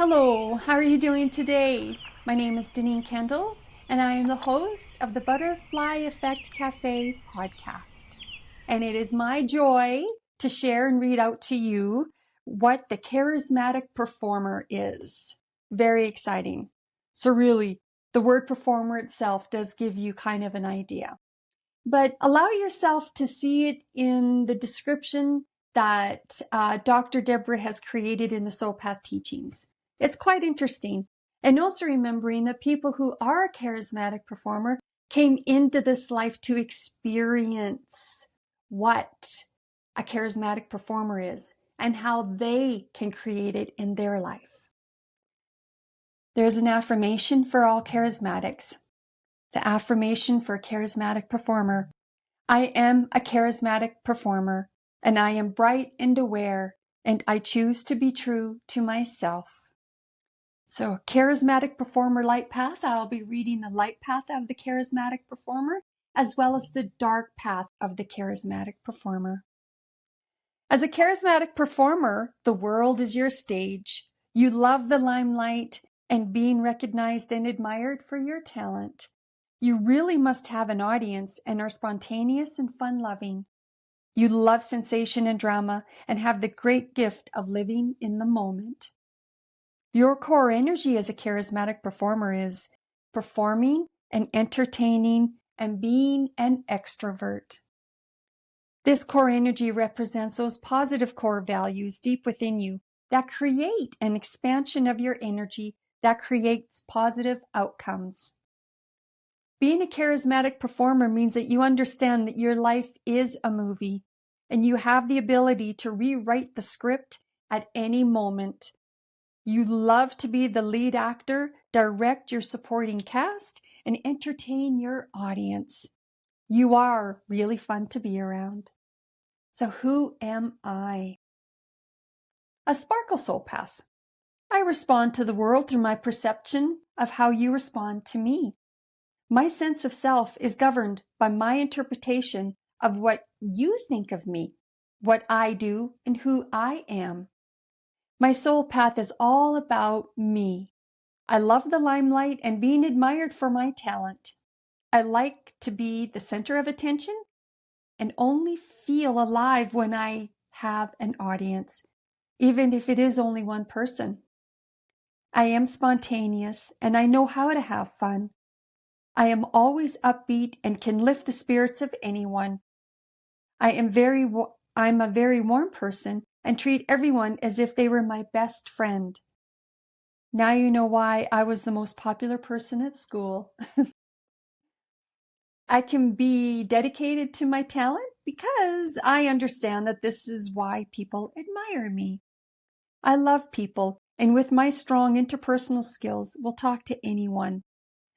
Hello, how are you doing today? My name is Deneen Kendall, and I am the host of the Butterfly Effect Cafe podcast. And it is my joy to share and read out to you what the charismatic performer is. Very exciting. So really, the word performer itself does give you kind of an idea. But allow yourself to see it in the description that Dr. Deborah has created in the Soul Path teachings. It's quite interesting. And also remembering that people who are a charismatic performer came into this life to experience what a charismatic performer is and how they can create it in their life. There's an affirmation for all charismatics. The affirmation for a charismatic performer: I am a charismatic performer, and I am bright and aware, and I choose to be true to myself. So, charismatic performer LightPath, I'll be reading the LightPath of the charismatic performer, as well as the DarkPath of the charismatic performer. As a charismatic performer, the world is your stage. You love the limelight and being recognized and admired for your talent. You really must have an audience and are spontaneous and fun-loving. You love sensation and drama and have the great gift of living in the moment. Your core energy as a charismatic performer is performing and entertaining and being an extrovert. This core energy represents those positive core values deep within you that create an expansion of your energy that creates positive outcomes. Being a charismatic performer means that you understand that your life is a movie and you have the ability to rewrite the script at any moment. You love to be the lead actor, direct your supporting cast, and entertain your audience. You are really fun to be around. So who am I? A sparkle soul path. I respond to the world through my perception of how you respond to me. My sense of self is governed by my interpretation of what you think of me, what I do, and who I am. My soul path is all about me. I love the limelight and being admired for my talent. I like to be the center of attention and only feel alive when I have an audience, even if it is only one person. I am spontaneous and I know how to have fun. I am always upbeat and can lift the spirits of anyone. I'm a very warm person and treat everyone as if they were my best friend. Now you know why I was the most popular person at school. I can be dedicated to my talent because I understand that this is why people admire me. I love people, and with my strong interpersonal skills, will talk to anyone.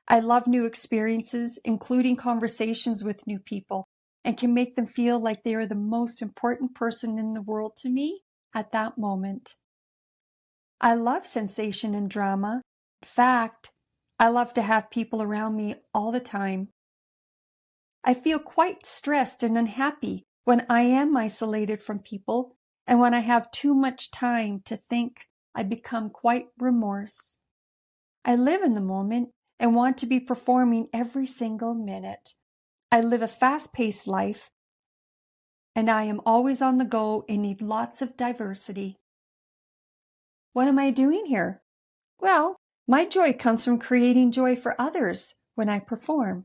I love new experiences, including conversations with new people, and can make them feel like they are the most important person in the world to me at that moment. I love sensation and drama. In fact, I love to have people around me all the time. I feel quite stressed and unhappy when I am isolated from people, and when I have too much time to think, I become quite remorse. I live in the moment and want to be performing every single minute. I live a fast-paced life, and I am always on the go and need lots of diversity. What am I doing here? Well, my joy comes from creating joy for others when I perform.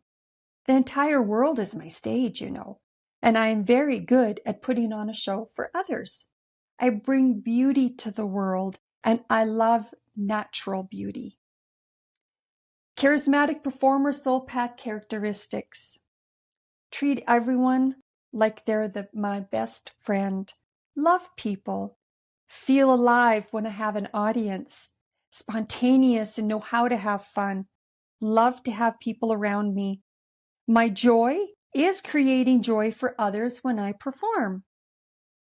The entire world is my stage, you know, and I am very good at putting on a show for others. I bring beauty to the world, and I love natural beauty. Charismatic performer soul path characteristics. Treat everyone like they're my best friend. Love people. Feel alive when I have an audience. Spontaneous and know how to have fun. Love to have people around me. My joy is creating joy for others when I perform.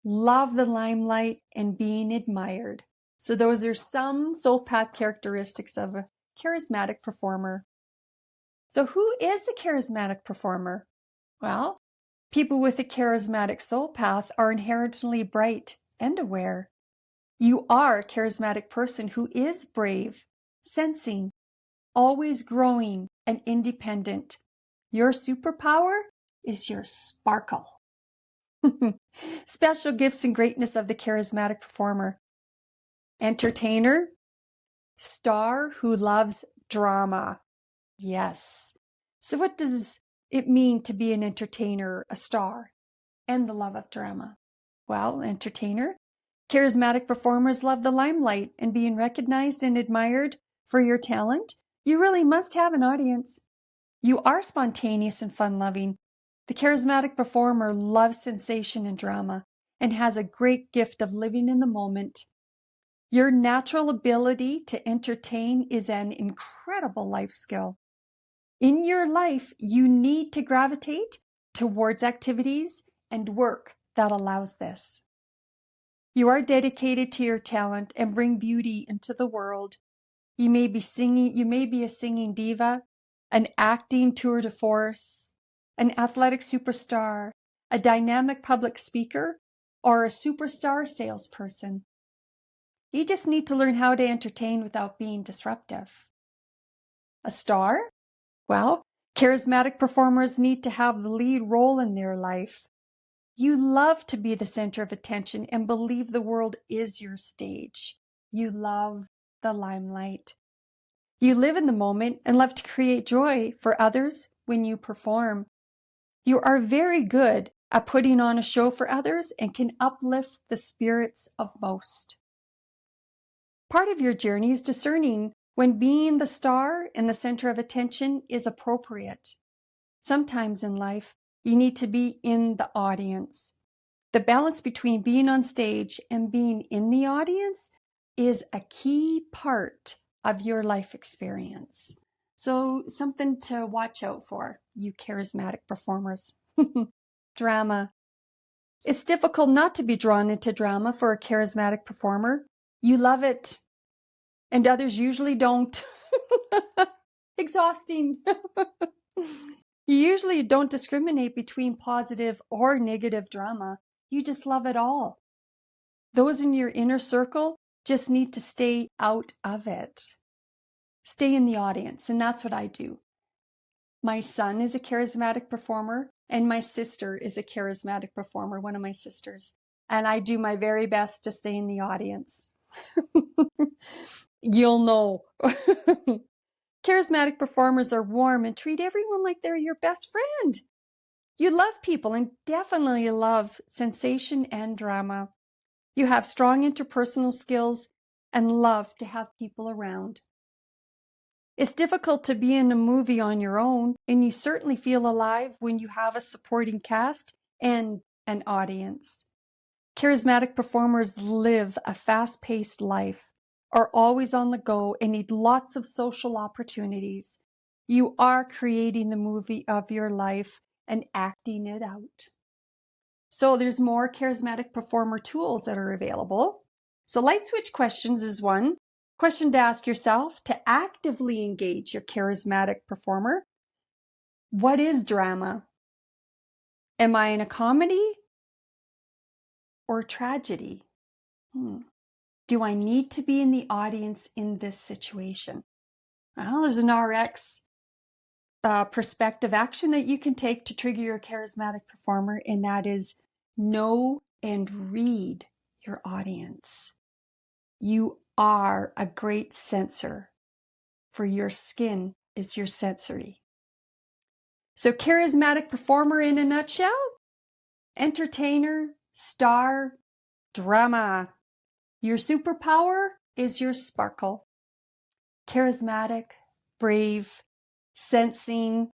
Love the limelight and being admired. So those are some soul path characteristics of a charismatic performer. So who is a charismatic performer? Well, people with a charismatic soul path are inherently bright and aware. You are a charismatic person who is brave, sensing, always growing, and independent. Your superpower is your sparkle. Special gifts and greatness of the charismatic performer. Entertainer, star who loves drama. Yes. So what does it mean to be an entertainer, a star, and the love of drama? Well, entertainer, charismatic performers love the limelight and being recognized and admired for your talent. You really must have an audience. You are spontaneous and fun-loving. The charismatic performer loves sensation and drama and has a great gift of living in the moment. Your natural ability to entertain is an incredible life skill. In your life, you need to gravitate towards activities and work that allows this. You are dedicated to your talent and bring beauty into the world. You may be a singing diva, an acting tour de force, an athletic superstar, a dynamic public speaker, or a superstar salesperson. You just need to learn how to entertain without being disruptive. A star? Well, charismatic performers need to have the lead role in their life. You love to be the center of attention and believe the world is your stage. You love the limelight. You live in the moment and love to create joy for others when you perform. You are very good at putting on a show for others and can uplift the spirits of most. Part of your journey is discerning when being the star and the center of attention is appropriate. Sometimes in life, you need to be in the audience. The balance between being on stage and being in the audience is a key part of your life experience. So something to watch out for, you charismatic performers. Drama. It's difficult not to be drawn into drama for a charismatic performer. You love it, and others usually don't. Exhausting. You usually don't discriminate between positive or negative drama. You just love it all. Those in your inner circle just need to stay out of it. Stay in the audience, and that's what I do. My son is a charismatic performer, and my sister is a charismatic performer, one of my sisters. And I do my very best to stay in the audience. You'll know. Charismatic performers are warm and treat everyone like they're your best friend. You love people and definitely love sensation and drama. You have strong interpersonal skills and love to have people around. It's difficult to be in a movie on your own, and you certainly feel alive when you have a supporting cast and an audience. Charismatic performers live a fast-paced life, are always on the go, and need lots of social opportunities. You are creating the movie of your life and acting it out. So there's more charismatic performer tools that are available. So light switch questions is one question to ask yourself to actively engage your charismatic performer. What is drama? Am I in a comedy or tragedy? Do I need to be in the audience in this situation? Well, there's an RX perspective action that you can take to trigger your charismatic performer, and that is know and read your audience. You are a great sensor, for your skin is your sensory. So charismatic performer in a nutshell: entertainer, star, drama. Your superpower is your sparkle. Charismatic, brave, sensing,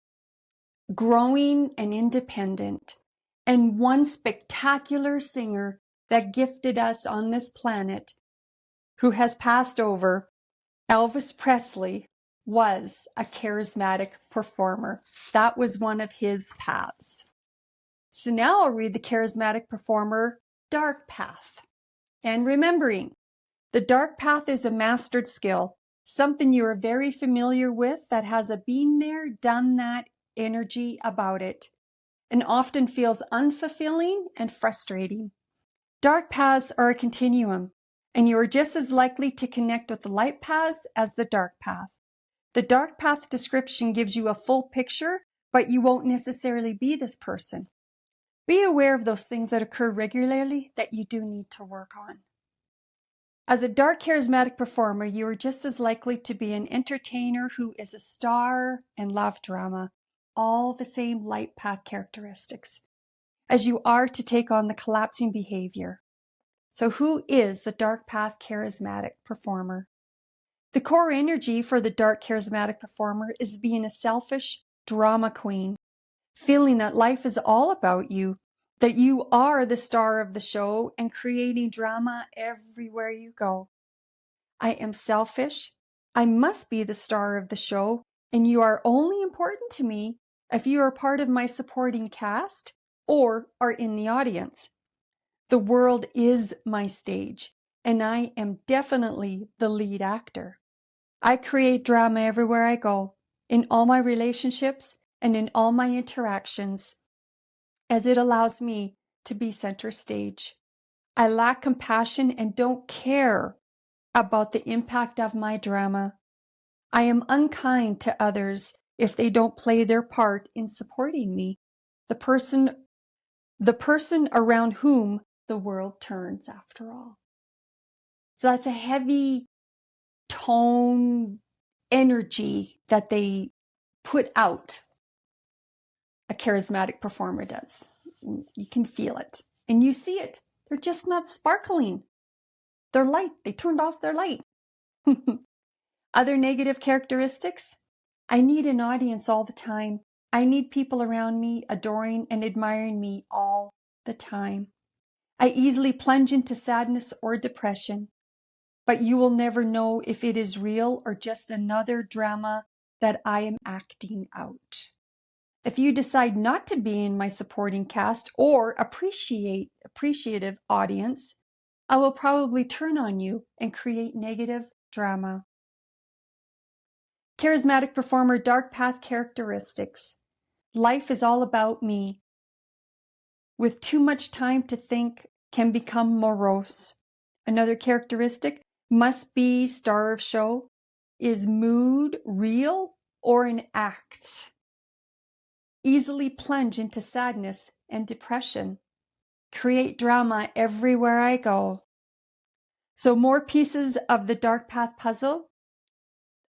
growing, and independent. And one spectacular singer that gifted us on this planet, who has passed over, Elvis Presley, was a charismatic performer. That was one of his paths. So now I'll read the charismatic performer, DarkPath. And remembering, the DarkPath is a mastered skill, something you are very familiar with that has a been there, done that energy about it, and often feels unfulfilling and frustrating. Dark paths are a continuum, and you are just as likely to connect with the light paths as the dark path. The dark path description gives you a full picture, but you won't necessarily be this person. Be aware of those things that occur regularly that you do need to work on. As a dark charismatic performer, you are just as likely to be an entertainer who is a star and love drama, all the same light path characteristics, as you are to take on the collapsing behavior. So who is the dark path charismatic performer? The core energy for the dark charismatic performer is being a selfish drama queen, feeling that life is all about you, that you are the star of the show and creating drama everywhere you go. I am selfish. I must be the star of the show, and you are only important to me if you are part of my supporting cast or are in the audience. The world is my stage, and I am definitely the lead actor. I create drama everywhere I go, in all my relationships and in all my interactions, as it allows me to be center stage. I lack compassion and don't care about the impact of my drama. I am unkind to others if they don't play their part in supporting me, the person around whom the world turns, after all. So that's a heavy tone energy that they put out. A charismatic performer does. You can feel it and you see it. They're just not sparkling. They're light. They turned off their light. Other negative characteristics. I need an audience all the time. I need people around me adoring and admiring me all the time. I easily plunge into sadness or depression, but you will never know if it is real or just another drama that I am acting out. If you decide not to be in my supporting cast or appreciative audience, I will probably turn on you and create negative drama. Charismatic performer dark path characteristics. Life is all about me. With too much time to think can become morose. Another characteristic must be star of show. Is mood real or an act? Easily plunge into sadness and depression. Create drama everywhere I go. So more pieces of the dark path puzzle.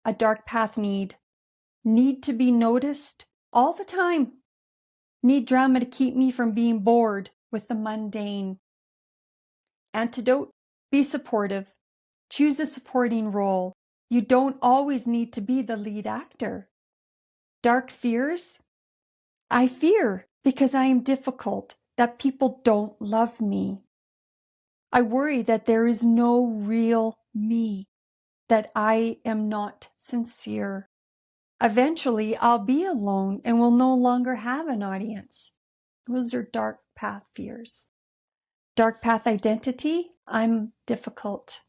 A dark path need to be noticed all the time. Need drama to keep me from being bored with the mundane. Antidote, be supportive. Choose a supporting role. You don't always need to be the lead actor. Dark fears, I fear because I am difficult, that people don't love me. I worry that there is no real me, that I am not sincere. Eventually, I'll be alone and will no longer have an audience. Those are dark path fears. Dark path identity, I'm difficult.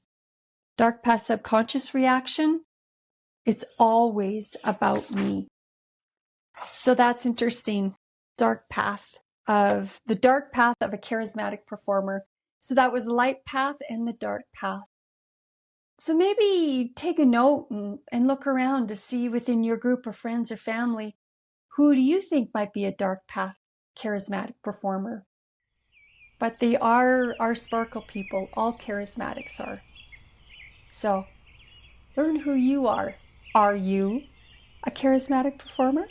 Dark path subconscious reaction, it's always about me. So that's interesting. The dark path of a charismatic performer. So that was light path and the dark path. So maybe take a note and look around to see within your group of friends or family, who do you think might be a dark path charismatic performer? But they are our sparkle people. All charismatics are. So learn who you are. Are you a charismatic performer?